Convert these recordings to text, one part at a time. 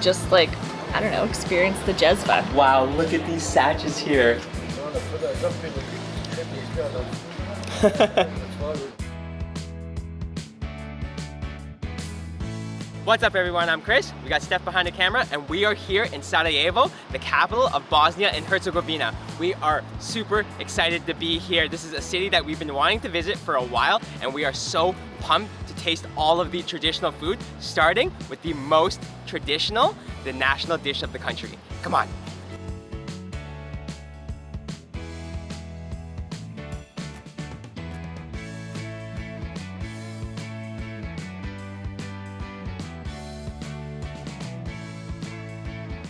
just like, I don't know, experience the jezva. Wow, look at these sachets here. What's up everyone, I'm Chris. We got Steph behind the camera and we are here in Sarajevo, the capital of Bosnia and Herzegovina. We are super excited to be here. This is a city that we've been wanting to visit for a while and we are so pumped to taste all of the traditional food, starting with the most traditional, the national dish of the country. Come on.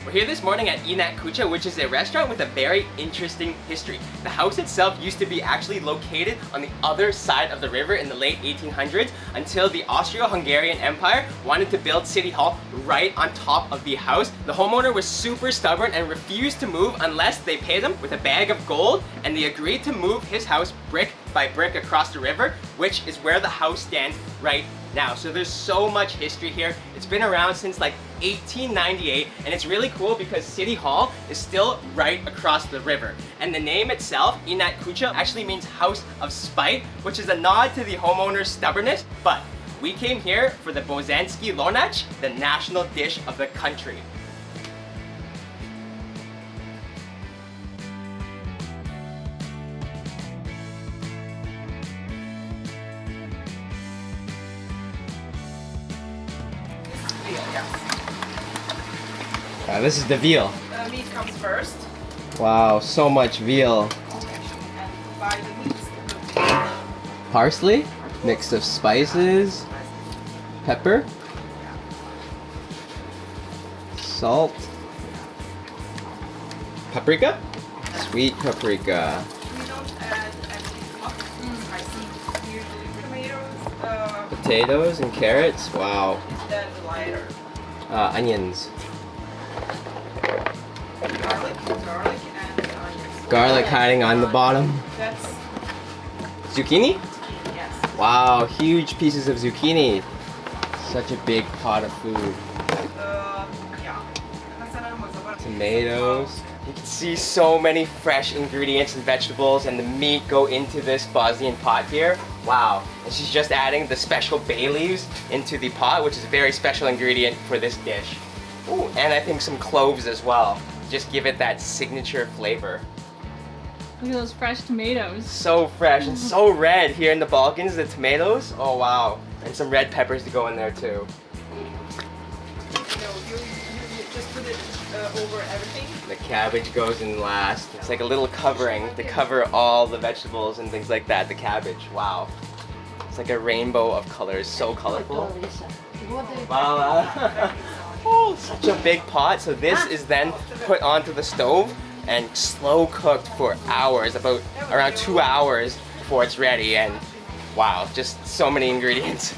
We're here this morning at Inat Kucha, which is a restaurant with a very interesting history. The house itself used to be actually located on the other side of the river in the late 1800s until the Austro-Hungarian Empire wanted to build City Hall right on top of the house. The homeowner was super stubborn and refused to move unless they paid him with a bag of gold, and they agreed to move his house brick by brick across the river, which is where the house stands right now. So there's so much history here. It's been around since like 1898 and it's really cool because City Hall is still right across the river. And the name itself, Inat Kucha, actually means house of spite, which is a nod to the homeowner's stubbornness. But we came here for the Bosanski Lonac, the national dish of the country. This is the veal. The meat comes first. Wow, so much veal. And by the meat, Parsley, mix of spices, pepper, salt, paprika, sweet paprika. we don't add anything hot, spicy. Usually tomatoes, Potatoes and carrots, wow. then the lighter. Onions. Garlic and onions. Garlic hiding on the bottom. That's, Zucchini? yes. Wow, huge pieces of zucchini. Such a big pot of food. Yeah. Tomatoes. You can see so many fresh ingredients and vegetables and the meat go into this Bosnian pot here. Wow. And she's just adding the special bay leaves into the pot, which is a very special ingredient for this dish. Ooh, and I think some cloves as well. Just give it that signature flavor. Look at those fresh tomatoes. So fresh and so red here in the Balkans, the tomatoes. Oh wow. And some red peppers to go in there too. You just put it over everything. The cabbage goes in last. It's like a little covering to cover all the vegetables and things like that. The cabbage, wow. It's like a rainbow of colors, so colorful. Wow. Oh, such a big pot. So this is then put onto the stove and slow cooked for hours, about around 2 hours before it's ready. And wow, just so many ingredients.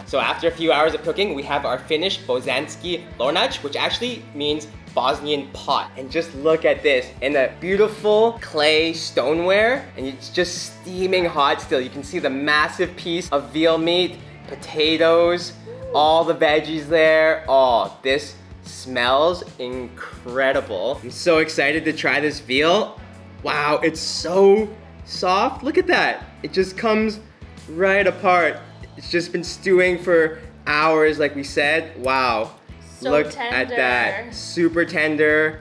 So after a few hours of cooking, we have our finished Bosanski Lonac, which actually means Bosnian pot. And just look at this, in a beautiful clay stoneware, and it's just steaming hot still. You can see the massive piece of veal meat, potatoes, all the veggies there. Oh, this smells incredible. I'm so excited to try this veal. Wow, it's so soft. Look at that. It just comes right apart. It's just been stewing for hours, like we said. Wow. So Look tender. at that. Super tender.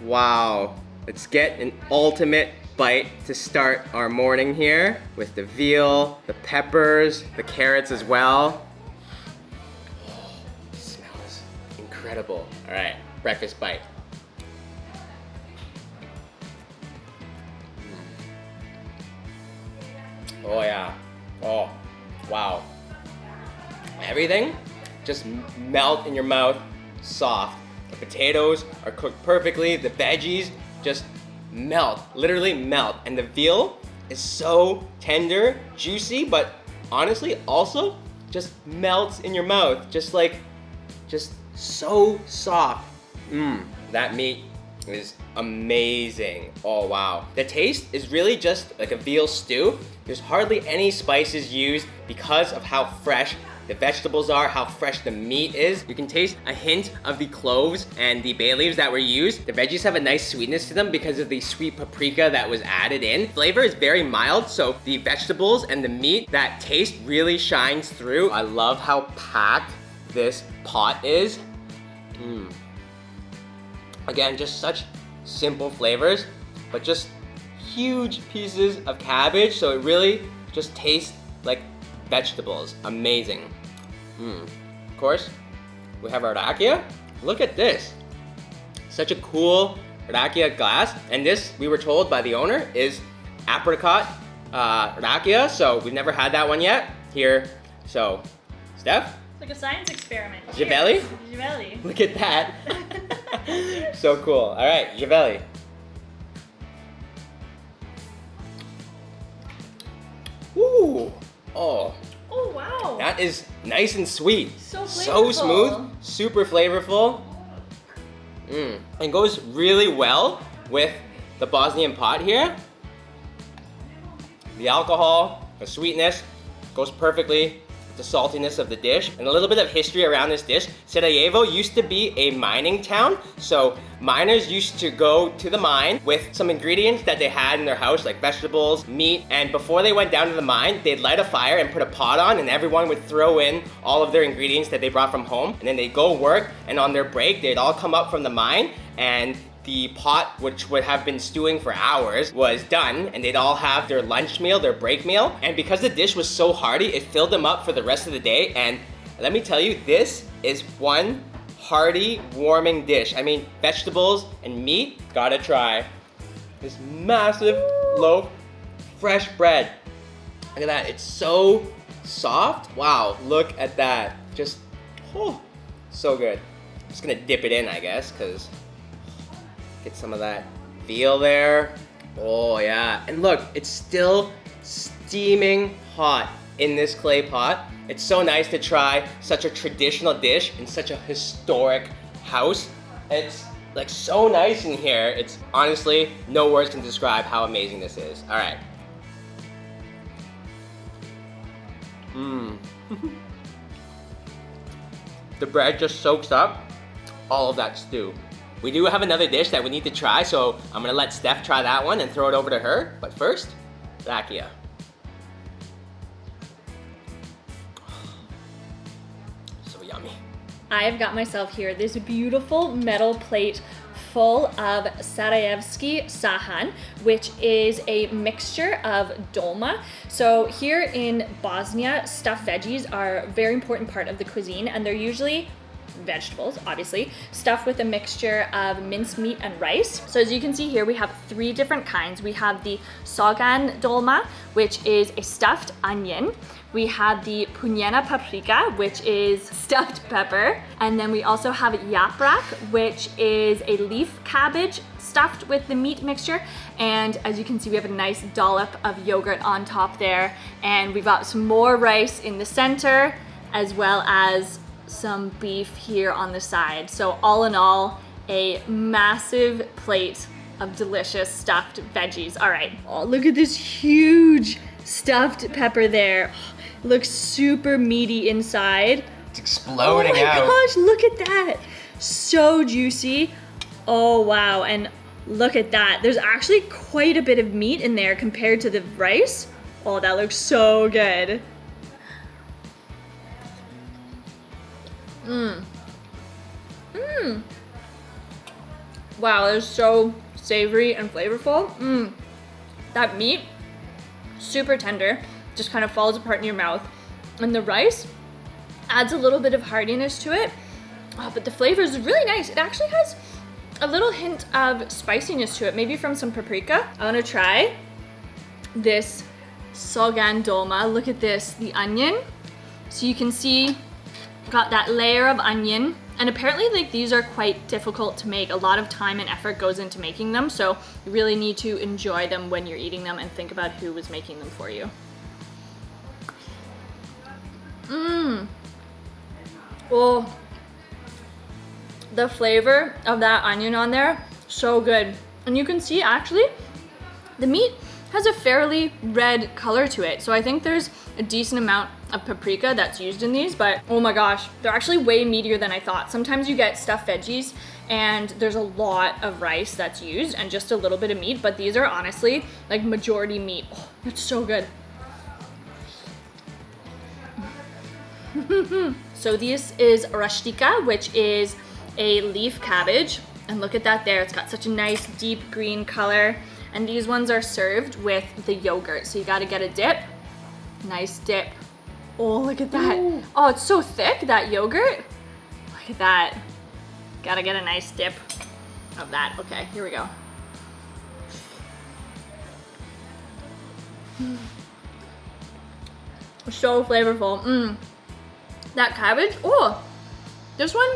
Wow. Let's get an ultimate bite to start our morning here with the veal, the peppers, the carrots as well. Oh, smells incredible. All right, breakfast bite. Oh yeah. Oh, wow. Everything just melt in your mouth, soft. The potatoes are cooked perfectly. The veggies just melt, literally melt. And the veal is so tender, juicy, but honestly also just melts in your mouth. Just so soft. That meat is amazing. Oh wow. The taste is really just like a veal stew. There's hardly any spices used because of how fresh the vegetables are, how fresh the meat is. You can taste a hint of the cloves and the bay leaves that were used. The veggies have a nice sweetness to them because of the sweet paprika that was added in. Flavor is very mild, so the vegetables and the meat, that taste really shines through. I love how packed this pot is. Again, just such simple flavors, but just huge pieces of cabbage, so it really just tastes like vegetables. Amazing. Of course, we have our rakia. Look at this. Such a cool rakia glass. And this, we were told by the owner, is apricot rakia. So we've never had that one yet here. So, Steph? It's like a science experiment. Javelli? Javelli. Look at that. So cool. All right, Javelli. Ooh. Oh. Oh, wow. That is nice and sweet. So So flavorful. smooth, super flavorful. And goes really well with the Bosnian pot here. The alcohol, the sweetness goes perfectly with the saltiness of the dish. And a little bit of history around this dish. Sarajevo used to be a mining town. So miners used to go to the mine with some ingredients that they had in their house, like vegetables, meat, and before they went down to the mine, they'd light a fire and put a pot on, and everyone would throw in all of their ingredients that they brought from home, and then they'd go work, and on their break, they'd all come up from the mine, and the pot, which would have been stewing for hours, was done, and they'd all have their lunch meal, their break meal, and because the dish was so hearty, it filled them up for the rest of the day, and let me tell you, this is one hearty, warming dish. I mean, vegetables and meat, gotta try. This massive loaf, fresh bread. Look at that, it's so soft. Wow, look at that. Just, oh, so good. Just gonna dip it in, I guess, cause get some of that veal there. Oh yeah, and look, it's still steaming hot in this clay pot. It's so nice to try such a traditional dish in such a historic house. It's like so nice in here. It's honestly, no words can describe how amazing this is. All right. The bread just soaks up all of that stew. We do have another dish that we need to try, so I'm gonna let Steph try that one and throw it over to her. But first, rakia. So yummy. I've got myself here this beautiful metal plate full of Sarajevski sahan, which is a mixture of dolma. So here in Bosnia, stuffed veggies are a very important part of the cuisine, and they're usually vegetables, obviously, stuffed with a mixture of minced meat and rice. So as you can see here, we have three different kinds. We have the sogan dolma, which is a stuffed onion. We have the punjena paprika, which is stuffed pepper. And then we also have yaprak, which is a leaf cabbage stuffed with the meat mixture. And as you can see, we have a nice dollop of yogurt on top there. And we've got some more rice in the center, as well as some beef here on the side. So all in all, a massive plate of delicious stuffed veggies. All right, oh, look at this huge stuffed pepper there. Looks super meaty inside. It's exploding out. Oh my gosh, look at that. So juicy. Oh wow, and look at that. There's actually quite a bit of meat in there compared to the rice. Oh, that looks so good. Wow, it's so savory and flavorful. That meat, super tender, just kind of falls apart in your mouth. And the rice adds a little bit of hardiness to it. Oh, but the flavor is really nice. It actually has a little hint of spiciness to it, maybe from some paprika. I want to try this sogan dolma. Look at this, the onion. So you can see, got that layer of onion. And apparently like these are quite difficult to make. A lot of time and effort goes into making them. So you really need to enjoy them when you're eating them and think about who was making them for you. Oh, the flavor of that onion on there, So good. And you can see actually the meat has a fairly red color to it. So I think there's a decent amount of paprika that's used in these, but oh my gosh, they're actually way meatier than I thought. Sometimes you get stuffed veggies and there's a lot of rice that's used and just a little bit of meat, but these are honestly like majority meat. Oh, it's so good. So this is rustica, which is a leaf cabbage. And look at that there, it's got such a nice deep green color. And these ones are served with the yogurt. So you gotta get a dip, nice dip. Oh, look at that. Ooh. Oh, it's so thick, that yogurt. Look at that. Gotta get a nice dip of that. Okay, here we go. So flavorful. That cabbage, oh, this one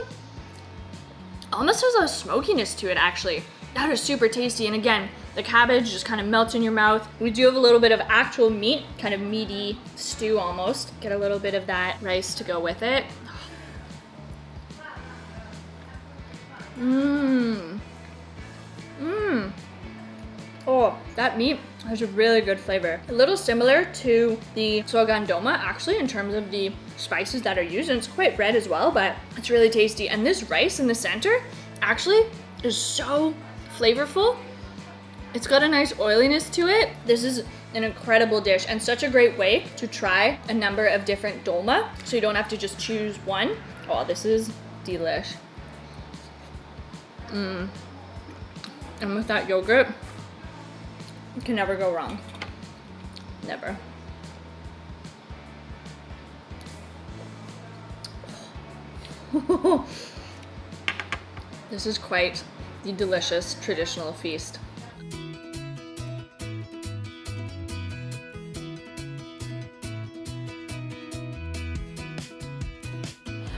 almost has a smokiness to it actually. That is super tasty. And again, the cabbage just kind of melts in your mouth. We do have a little bit of actual meat, kind of meaty stew almost. Get a little bit of that rice to go with it. Oh, that meat has a really good flavor. A little similar to the sogan doma actually in terms of the spices that are used, and it's quite red as well, but it's really tasty. And this rice in the center actually is so flavorful. It's got a nice oiliness to it. This is an incredible dish and such a great way to try a number of different dolma, so you don't have to just choose one. Oh, this is delish. And with that yogurt, you can never go wrong. Never. This is quite the delicious traditional feast.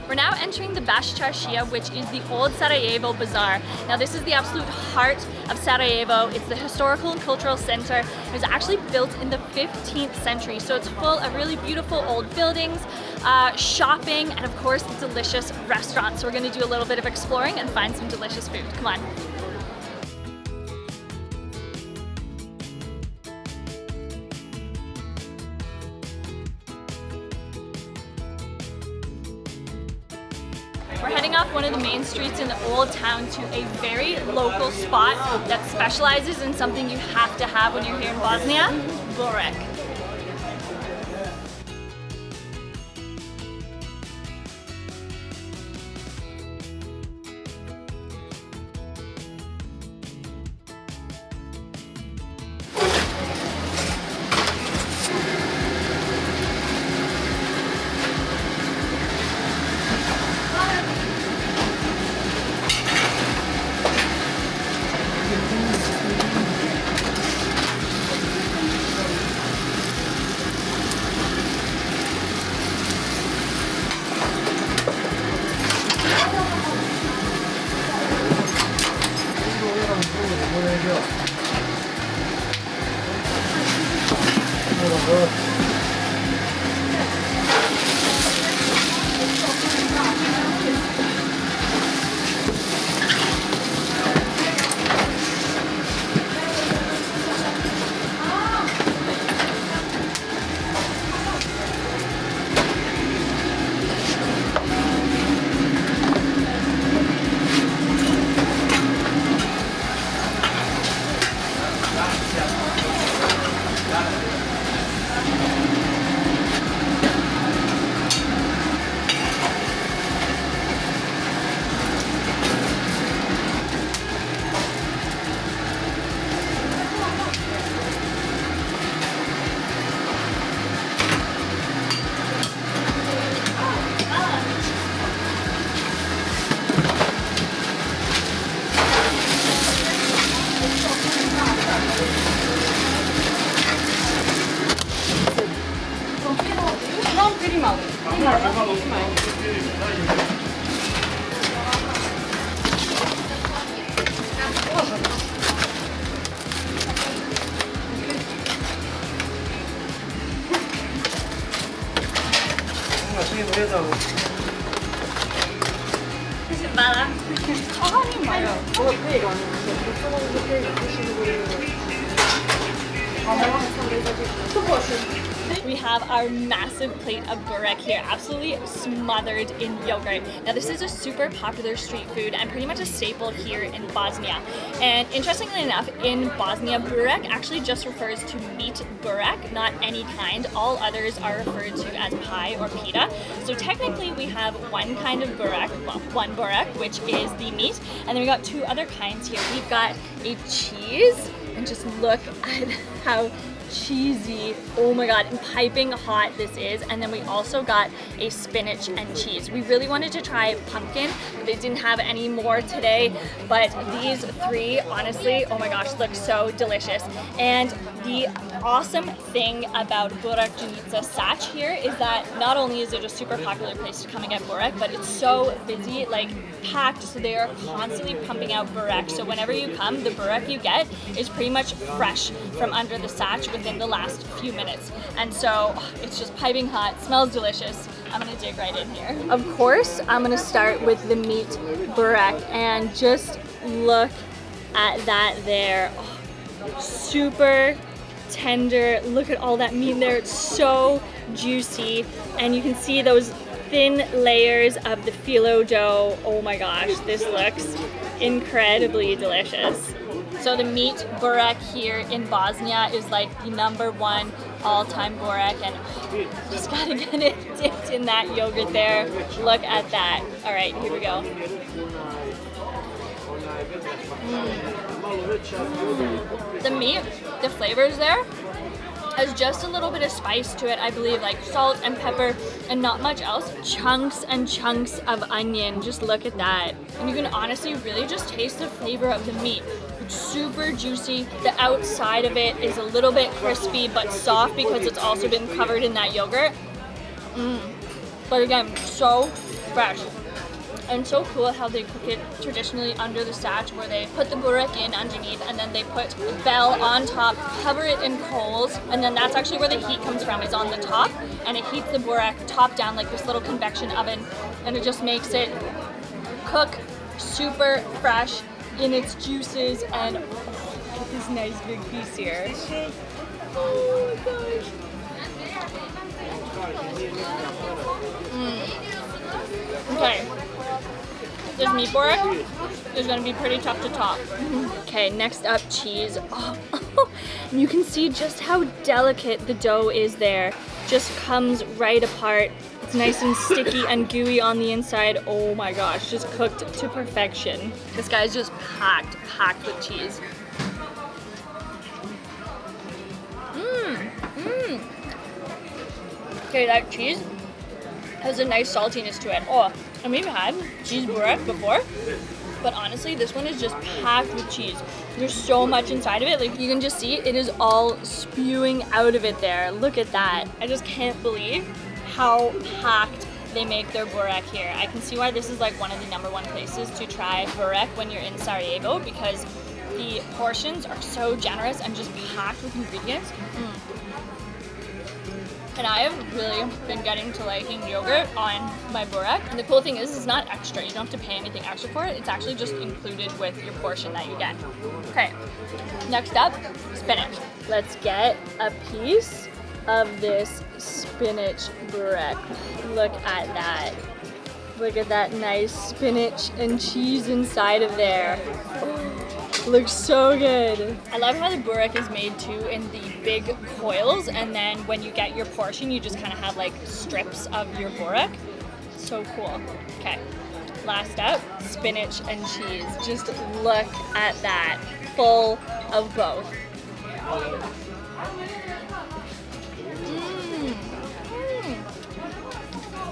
We're now entering the Bash Çarşıya, which is the old Sarajevo bazaar. Now this is the absolute heart of Sarajevo. It's the historical and cultural center. It was actually built in the 15th century, so it's full of really beautiful old buildings, shopping, and of course delicious restaurants. So we're gonna do a little bit of exploring and find some delicious food. Come on. We're heading off one of the main streets in the old town to a very local spot that specializes in something you have to have when you're here in Bosnia, burek. 아, 아니마요. We have our massive plate of burek here, absolutely smothered in yogurt. Now this is a super popular street food and pretty much a staple here in Bosnia. And interestingly enough, in Bosnia, burek actually just refers to meat burek, not any kind. All others are referred to as pie or pita. So technically we have one kind of burek, well, one burek, which is the meat, and then we got two other kinds here. We've got a cheese, and just look at how cheesy, oh my god, and piping hot this is. And then we also got a spinach and cheese. We really wanted to try pumpkin, but they didn't have any more today, but these three, honestly, oh my gosh, look so delicious. And the awesome thing about Burek Junica Sach here is that not only is it a super popular place to come and get burek, but it's so busy, like packed, so they are constantly pumping out burek. So whenever you come, the burek you get is pretty much fresh from under the sach within the last few minutes. And so it's just piping hot, smells delicious. I'm gonna dig right in here. Of course, I'm gonna start with the meat burek, and just look at that there. Oh, super tender. Look at all that meat there. It's so juicy, and you can see those thin layers of the phyllo dough. Oh my gosh, this looks incredibly delicious. So the meat burek here in Bosnia is like the #1 all-time burek, and just gotta get it dipped in that yogurt there. Look at that. All right, here we go. The meat, the flavors there, has just a little bit of spice to it, I believe, like salt and pepper and not much else. Chunks and chunks of onion, just look at that. And you can honestly really just taste the flavor of the meat. It's super juicy. The outside of it is a little bit crispy but soft because it's also been covered in that yogurt. But again, so fresh. And so cool how they cook it traditionally under the sach, where they put the burek in underneath and then they put bell on top, cover it in coals, and then that's actually where the heat comes from, is on the top, and it heats the burek top down like this little convection oven, and it just makes it cook super fresh in its juices. And look at this nice big piece here. Oh my gosh. Okay. This meat burek is going to be pretty tough to top. Okay, next up, cheese. Oh, you can see just how delicate the dough is there. Just comes right apart. It's nice and sticky and gooey on the inside. Oh my gosh, just cooked to perfection. This guy's just packed with cheese. Okay, that cheese has a nice saltiness to it. Oh, and we've had cheese burek before, but honestly, this one is just packed with cheese. There's so much inside of it. Like, you can just see it is all spewing out of it there. Look at that. I just can't believe how packed they make their burek here. I can see why this is like one of the #1 places to try burek when you're in Sarajevo, because the portions are so generous and just packed with ingredients. And I have really been getting to liking yogurt on my burek. And the cool thing is, it's not extra. You don't have to pay anything extra for it. It's actually just included with your portion that you get. Okay, next up, spinach. Let's get a piece of this spinach burek. Look at that. Look at that nice spinach and cheese inside of there. Looks so good. I love how the burek is made too in the big coils, and then when you get your portion, you just kind of have like strips of your burek. So cool. Okay, last up, spinach and cheese. Just look at that, full of both.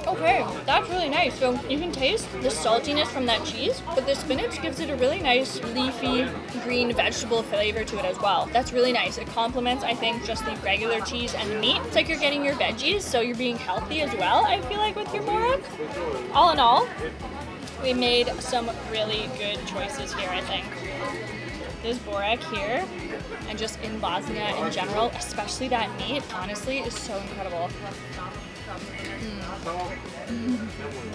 Okay, that's really nice. So you can taste the saltiness from that cheese, but the spinach gives it a really nice leafy green vegetable flavor to it as well. That's really nice. It complements, I think, just the regular cheese and the meat. It's like you're getting your veggies, so you're being healthy as well, I feel like, with your burek. All in all, we made some really good choices here, I think. This Borek here, and just in Bosnia in general, especially that meat, honestly, is so incredible.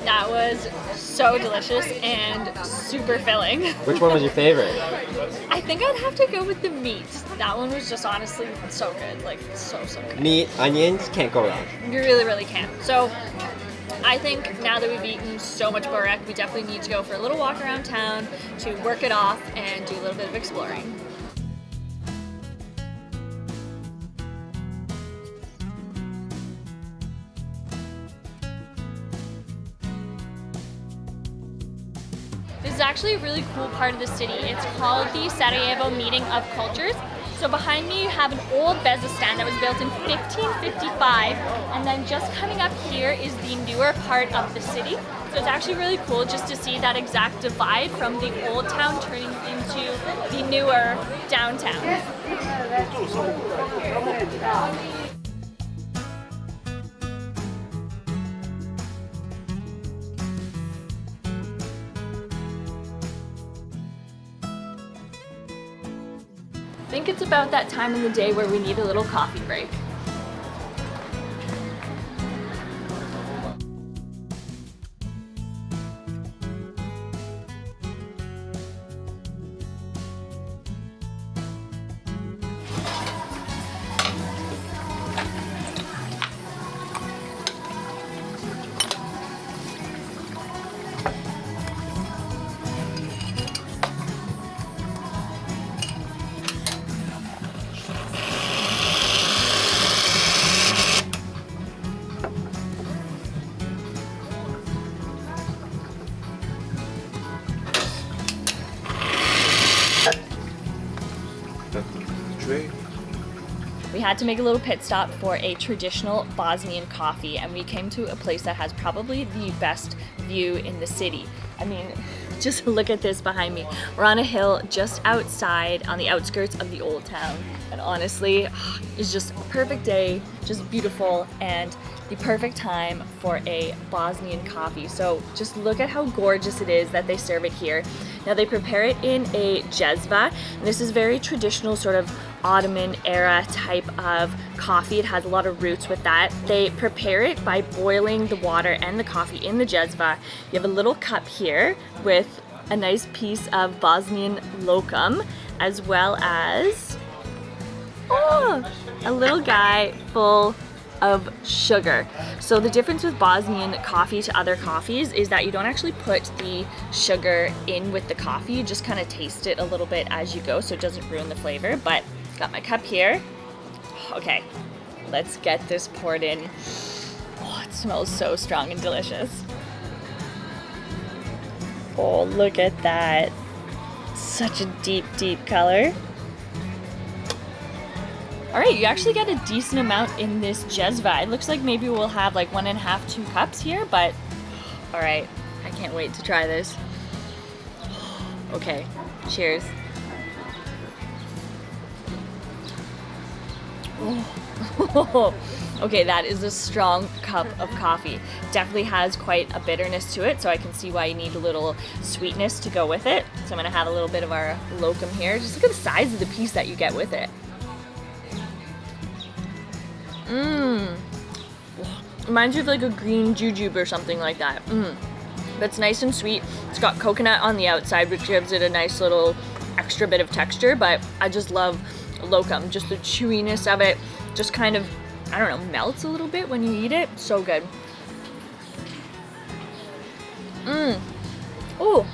That was so delicious and super filling. Which one was your favorite? I think I'd have to go with the meat. That one was just honestly so good, like so good. Meat, onions, can't go wrong. You really, really can. So I think now that we've eaten so much Borek, we definitely need to go for a little walk around town to work it off and do a little bit of exploring. This is actually a really cool part of the city. It's called the Sarajevo Meeting of Cultures. So behind me you have an old Bezistan that was built in 1555, and then just coming up here is the newer part of the city. So it's actually really cool just to see that exact divide from the old town turning into the newer downtown. I think it's about that time in the day where we need a little coffee break. We had to make a little pit stop for a traditional Bosnian coffee, and we came to a place that has probably the best view in the city. I mean, just look at this behind me. We're on a hill just outside on the outskirts of the old town, and honestly, it's just a perfect day, just beautiful, and the perfect time for a Bosnian coffee. So just look at how gorgeous it is that they serve it here. Now they prepare it in a jezva, and this is very traditional sort of Ottoman era type of coffee. It has a lot of roots with that. They prepare it by boiling the water and the coffee in the jezva. You have a little cup here with a nice piece of Bosnian lokum, as well as a little guy full of sugar. So the difference with Bosnian coffee to other coffees is that you don't actually put the sugar in with the coffee, you just kind of taste it a little bit as you go so it doesn't ruin the flavor. But got my cup here. Okay, let's get this poured in. Oh, it smells so strong and delicious. Oh, look at that. Such a deep, deep color. All right, you actually get a decent amount in this jezva. It looks like maybe we'll have like 1.5, 2 cups here, but all right, I can't wait to try this. Okay, cheers. Oh. Okay, that is a strong cup of coffee. Definitely has quite a bitterness to it, so I can see why you need a little sweetness to go with it. So I'm gonna have a little bit of our lokum here. Just look at the size of the piece that you get with it. Reminds you of like a green jujube or something like that. But it's nice and sweet. It's got coconut on the outside, which gives it a nice little extra bit of texture, but I just love lokum. Just the chewiness of it just kind of, I don't know, melts a little bit when you eat it. So good. Oh,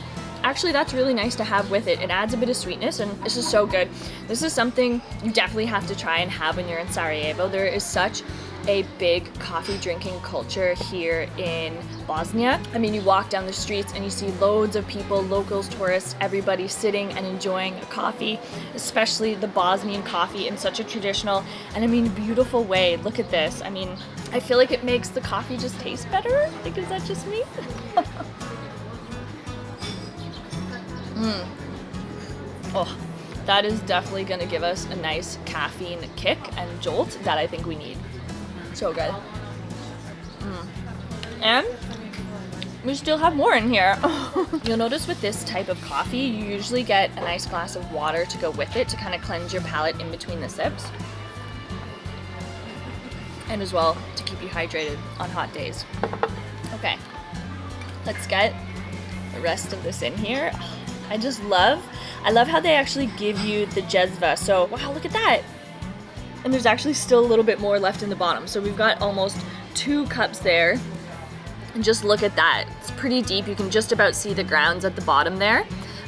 actually that's really nice to have with it. It adds a bit of sweetness, and this is so good. This is something you definitely have to try and have when you're in Sarajevo. There is such a big coffee drinking culture here in Bosnia. I mean, you walk down the streets and you see loads of people, locals, tourists, everybody sitting and enjoying a coffee, especially the Bosnian coffee in such a traditional and I mean beautiful way. Look at this. I mean, I feel like it makes the coffee just taste better. Like, is that just me? Oh, that is definitely gonna give us a nice caffeine kick and jolt that I think we need. So good. And we still have more in here. You'll notice with this type of coffee, you usually get a nice glass of water to go with it to kind of cleanse your palate in between the sips. And as well, to keep you hydrated on hot days. Okay, let's get the rest of this in here. I love how they actually give you the jezva. So, wow, look at that. And there's actually still a little bit more left in the bottom. So we've got almost 2 cups there. And just look at that. It's pretty deep. You can just about see the grounds at the bottom there,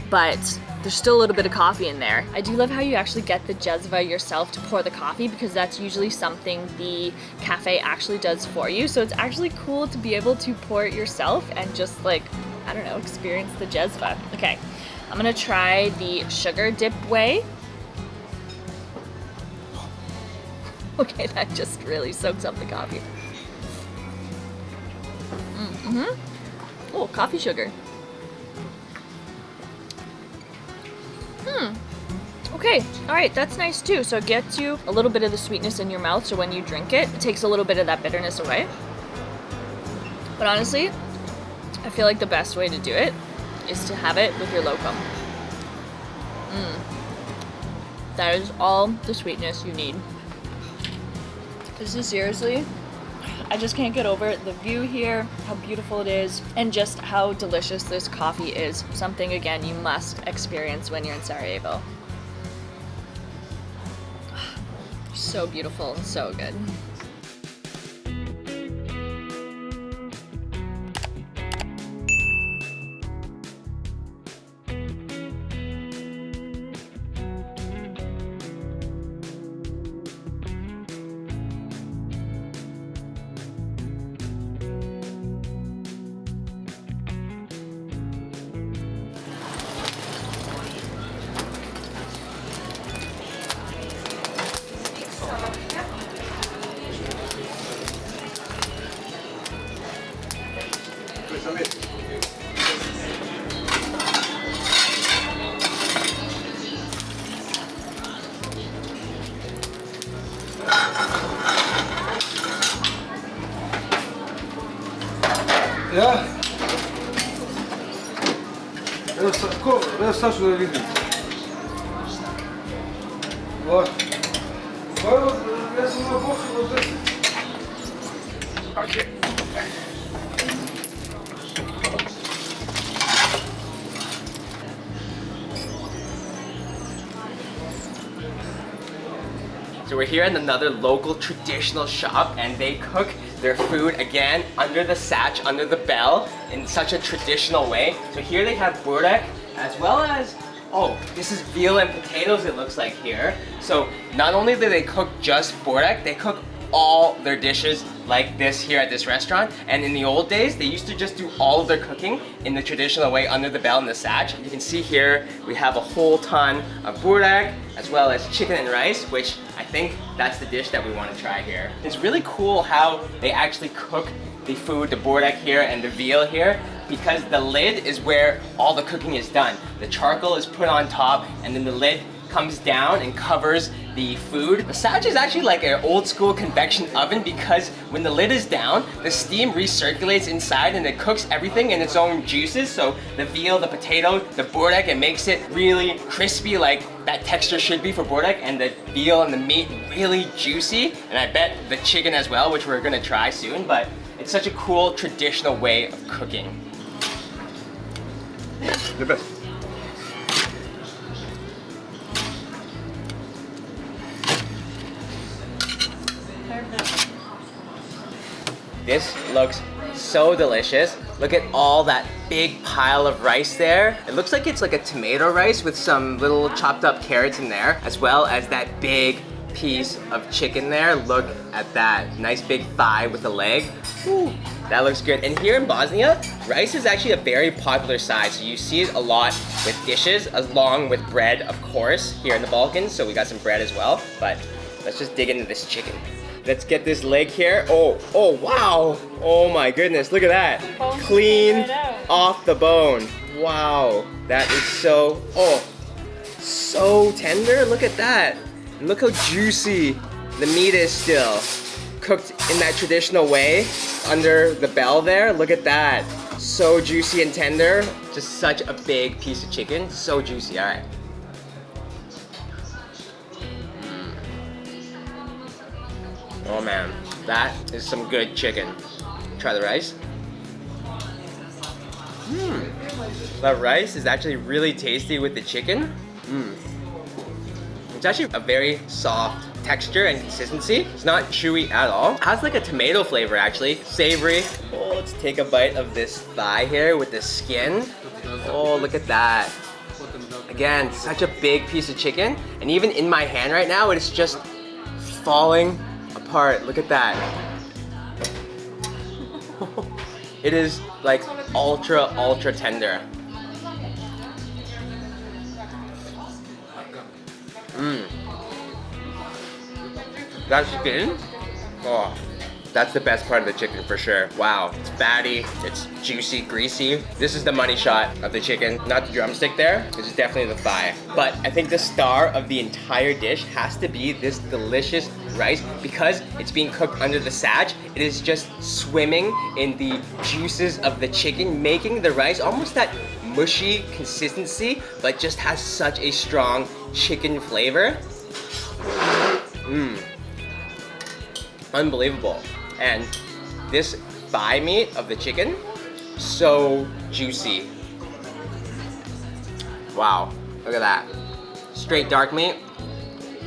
but there's still a little bit of coffee in there. I do love how you actually get the jezva yourself to pour the coffee, because that's usually something the cafe actually does for you. So it's actually cool to be able to pour it yourself and just like, I don't know, experience the jezva. Okay, I'm gonna try the sugar dip way. Okay, that just really soaks up the coffee. Oh, coffee sugar. Okay, all right, that's nice too. So it gets you a little bit of the sweetness in your mouth, so when you drink it, it takes a little bit of that bitterness away. But honestly, I feel like the best way to do it is to have it with your lokum. That is all the sweetness you need. This is seriously, I just can't get over it. The view here, how beautiful it is, and just how delicious this coffee is. Something, again, you must experience when you're in Sarajevo. So beautiful and so good. Ja? Evo sad ću da vidim. Ovako. Pa evo, ja sam na bosu do 10. Okej. So we're here in another local traditional shop, and they cook their food again under the satch, under the bell, in such a traditional way. So here they have burek, as well as, oh, this is veal and potatoes it looks like here. So not only do they cook just burek, they cook all their dishes like this here at this restaurant. And in the old days, they used to just do all of their cooking in the traditional way under the bell in the satch. You can see here, we have a whole ton of burek, as well as chicken and rice, which I think that's the dish that we want to try here. It's really cool how they actually cook the food, the burek here and the veal here, because the lid is where all the cooking is done. The charcoal is put on top, and then the lid comes down and covers the food. The satch is actually like an old school convection oven, because when the lid is down, the steam recirculates inside and it cooks everything in its own juices. So the veal, the potato, the burek, it makes it really crispy like that texture should be for burek, and the veal and the meat really juicy. And I bet the chicken as well, which we're gonna try soon, but it's such a cool traditional way of cooking. The best. This looks so delicious. Look at all that big pile of rice there. It looks like it's like a tomato rice with some little chopped up carrots in there, as well as that big piece of chicken there. Look at that nice big thigh with the leg. Ooh, that looks good. And here in Bosnia, rice is actually a very popular side. So you see it a lot with dishes, along with bread, of course, here in the Balkans. So we got some bread as well. But let's just dig into this chicken. Let's get this leg here. Oh, wow. Oh my goodness, look at that. Clean off the bone. Wow, that is so tender. Look at that. And look how juicy the meat is still. Cooked in that traditional way under the bell there. Look at that. So juicy and tender. Just such a big piece of chicken. So juicy. All right. Oh man, that is some good chicken. Try the rice. The rice is actually really tasty with the chicken. It's actually a very soft texture and consistency. It's not chewy at all. It has like a tomato flavor actually, savory. Oh, let's take a bite of this thigh here with the skin. Oh, look at that. Again, such a big piece of chicken. And even in my hand right now, it is just falling apart. Look at that. It is like ultra tender. That skin, oh, that's the best part of the chicken for sure. Wow, it's fatty, it's juicy, greasy. This is the money shot of the chicken, not the drumstick there. This is definitely the thigh. But I think the star of the entire dish has to be this delicious rice because it's being cooked under the sach. It is just swimming in the juices of the chicken, making the rice almost that mushy consistency, but just has such a strong chicken flavor. Unbelievable. And this thigh meat of the chicken, so juicy. Wow, look at that. Straight dark meat.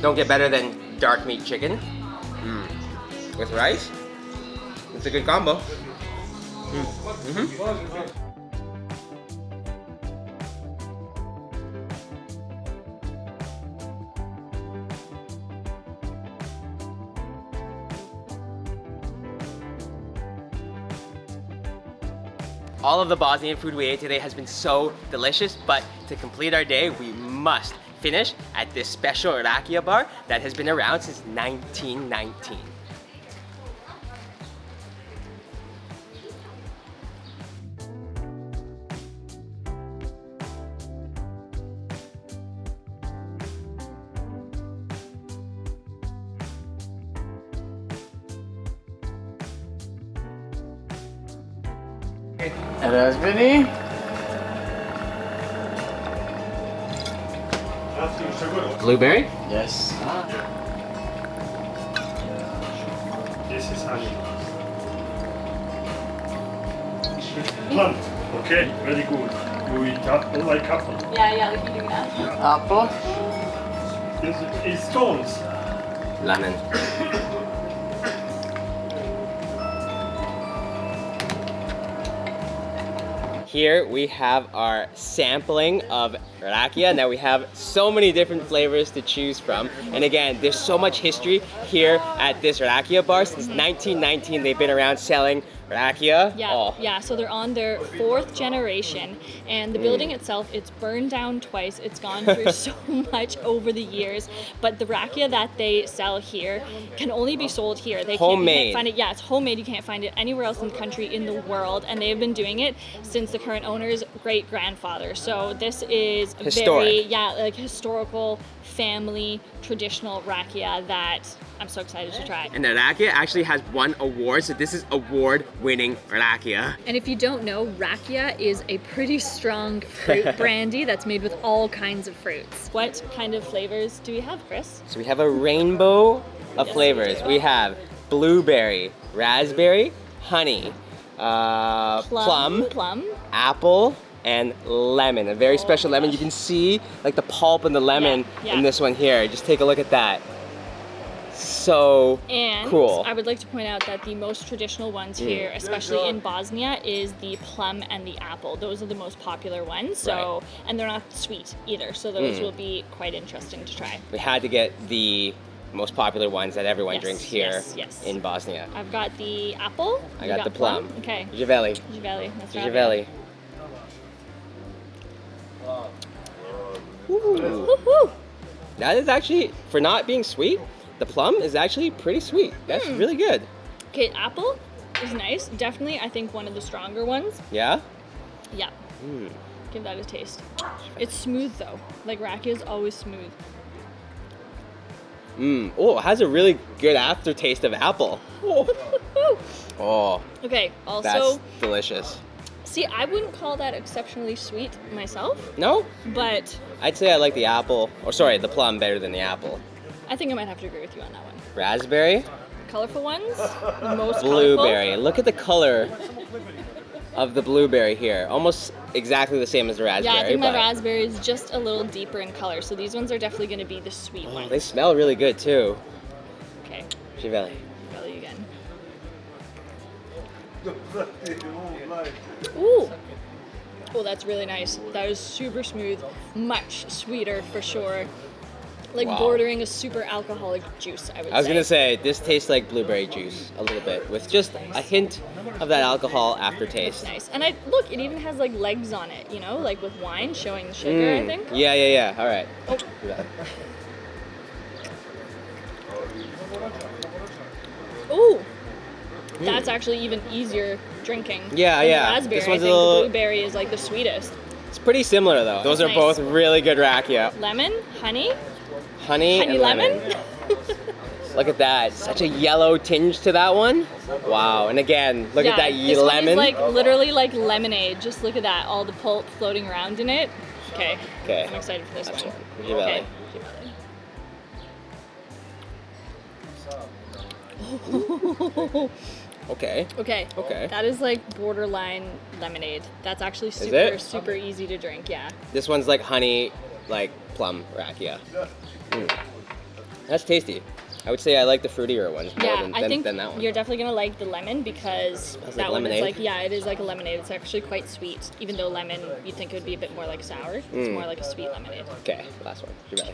Don't get better than dark meat chicken. With rice, it's a good combo. All of the Bosnian food we ate today has been so delicious, but to complete our day, we must finish at this special rakia bar that has been around since 1919. Raspberry. Blueberry? Yes. This is honey. Plum. Okay, very good. You eat apple like apple. Yeah, like eating that. Apple. It's stones. Lemon. Here we have our sampling of rakia. Now we have so many different flavors to choose from. And again, there's so much history here at this rakia bar. Since 1919, they've been around selling rakia. Yeah, so they're on their 4th generation, and the building itself, it's burned down twice. It's gone through so much over the years, but the rakia that they sell here can only be sold here. They Homemade. can't find it. Yeah, it's homemade. You can't find it anywhere else in the country, in the world, and they have been doing it since the current owner's great-grandfather. So this is Historic. like historical, family, traditional rakia that I'm so excited to try. And the rakia actually has won awards, so this is award-winning rakia. And if you don't know, rakia is a pretty strong fruit brandy that's made with all kinds of fruits. What kind of flavors do we have, Chris? So we have a rainbow of Yes, flavors. we do. We have blueberry, raspberry, honey, plum, apple, and lemon. A very special lemon. You can see like the pulp and the lemon Yeah. in this one here. Just take a look at that. So And cool. I would like to point out that the most traditional ones here, especially in Bosnia, is the plum and the apple. Those are the most popular ones. So, and they're not sweet either. So those will be quite interesting to try. We had to get the most popular ones that everyone Yes, drinks here yes. in Bosnia. I've got the apple. I You got the plum. Okay. Javelli. Javelli. That's right. Javelli. Ooh. Woohoo! That is actually, for not being sweet, the plum is actually pretty sweet. That's really good. Okay, apple is nice. Definitely, I think one of the stronger ones. Yeah? Yeah. Give that a taste. It's smooth though. Like rakia is always smooth. Oh, it has a really good aftertaste of apple. Oh, Okay, also that's delicious. See, I wouldn't call that exceptionally sweet myself, No? but I'd say I like the apple, or sorry, the plum better than the apple. I think I might have to agree with you on that one. Raspberry, Colorful ones, the most blueberry. colorful. Look at the color of the blueberry here. Almost exactly the same as the raspberry. Yeah, I think my but raspberry is just a little deeper in color, so these ones are definitely going to be the sweet ones. they smell really good too. Okay, Givelli. belly again. Ooh. Oh, that's really nice. That is super smooth, much sweeter for sure. Like Wow. bordering a super alcoholic juice, I would say. I was gonna say, this tastes like blueberry juice a little bit, with just a hint of that alcohol aftertaste. Nice. And I look, it even has like legs on it, you know, like with wine showing the sugar, I think. Yeah. All right. Oh. Ooh. That's actually even easier drinking. Yeah, than yeah. The raspberry. This one's I a think little- the blueberry is like the sweetest. It's pretty similar though. Those are Nice. both really good rakia. Lemon, honey, Honey honey and lemon. Look at that. Such a yellow tinge to that one. Wow. And again, look at that this lemon. one is like literally like lemonade. Just look at that, all the pulp floating around in it. Okay. Okay. I'm excited for this That's one. one. Givelli. Okay. Okay. Okay. Okay. That is like borderline lemonade. That's actually super, it? super easy to drink. Yeah. This one's like honey, like plum rakia. That's tasty. I would say I like the fruitier ones more Yeah, than, I think than that one. you're definitely gonna like the lemon because Smells that like one is lemonade. like, yeah, it is like a lemonade. It's actually quite sweet. Even though lemon, you'd think it would be a bit more like sour. It's more like a sweet lemonade. Okay, last one. Givelli.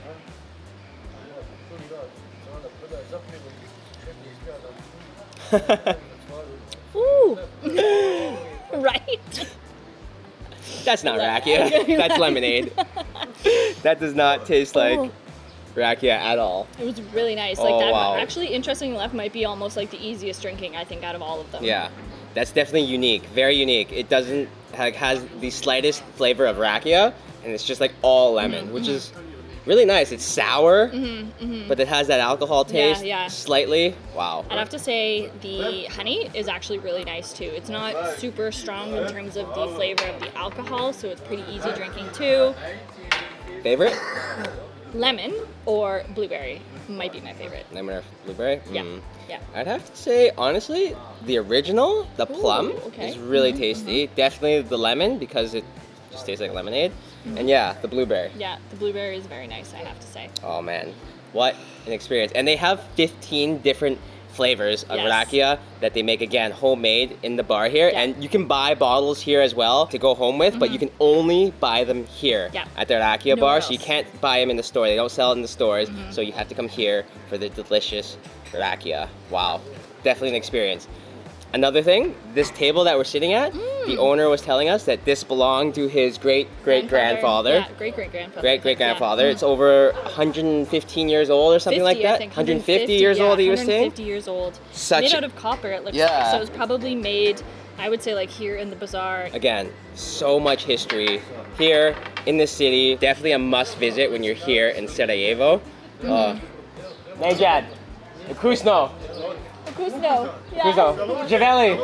Ooh, right? That's not rakia. That's lemonade. That does not taste like Oh. rakia at all. It was really nice. Like Oh, that. wow. Actually, interesting enough, might be almost like the easiest drinking I think out of all of them. Yeah, that's definitely unique. Very unique. It doesn't has the slightest flavor of rakia, and it's just like all lemon, which is really nice. It's sour, but it has that alcohol taste yeah. slightly. Wow. I'd have to say the honey is actually really nice too. It's not super strong in terms of the flavor of the alcohol, so it's pretty easy drinking too. Favorite? Lemon or blueberry might be my favorite. Lemon or blueberry? Yeah, Mm. yeah. I'd have to say, honestly, the original, the plum, okay. is really tasty. Definitely the lemon because it just tastes like lemonade. And yeah, the blueberry. Yeah, the blueberry is very nice, I have to say. Oh man, what an experience. And they have 15 different flavors of Yes. rakia that they make, again, homemade in the bar here. Yeah. And you can buy bottles here as well to go home with, but you can only buy them here Yeah. at the rakia Nowhere bar. So you else. can't buy them in the store. They don't sell it in the stores. So you have to come here for the delicious rakia. Wow, definitely an experience. Another thing, this table that we're sitting at, the owner was telling us that this belonged to his great-great-grandfather. Yeah, great-great-grandfather. Great-great-grandfather. Yeah. It's over 115 years old or something 50, like that. I think. 150 years old, he was saying. 150 years old. Such made a- out of copper, it looks Yeah. like. So it was probably made, I would say, like here in the bazaar. Again, so much history here in the city. Definitely a must visit when you're here in Sarajevo. Nejad, Kusno, Kusno. Yeah. Kusno, Givelli,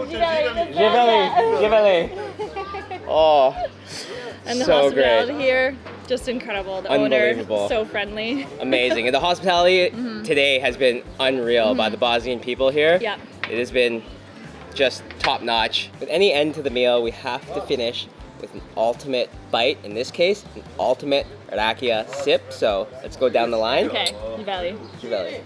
Givelli. Oh, And the so hospitality great. here, just incredible. The Unbelievable. owner, so friendly. Amazing. And the hospitality today has been unreal by the Bosnian people here. Yeah. It has been just top notch. With any end to the meal, we have to finish with an ultimate bite. In this case, an ultimate rakia sip. So let's go down the line. Okay, Givelli. Givelli.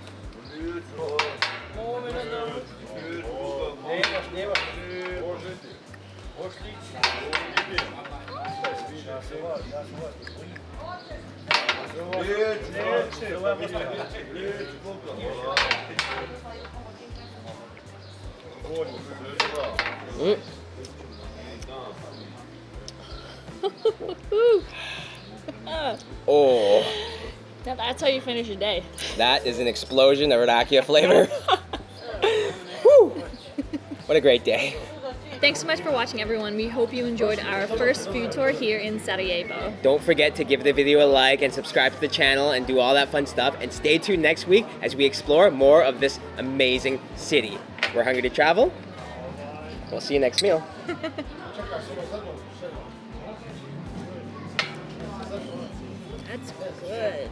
Woo. Oh, Now that's how you finish your day. that is an explosion of rakia flavor. Woo. What a great day. Thanks so much for watching, everyone. We hope you enjoyed our first food tour here in Sarajevo. Don't forget to give the video a like and subscribe to the channel and do all that fun stuff. And stay tuned next week as we explore more of this amazing city. We're hungry to travel. We'll see you next meal. That's good.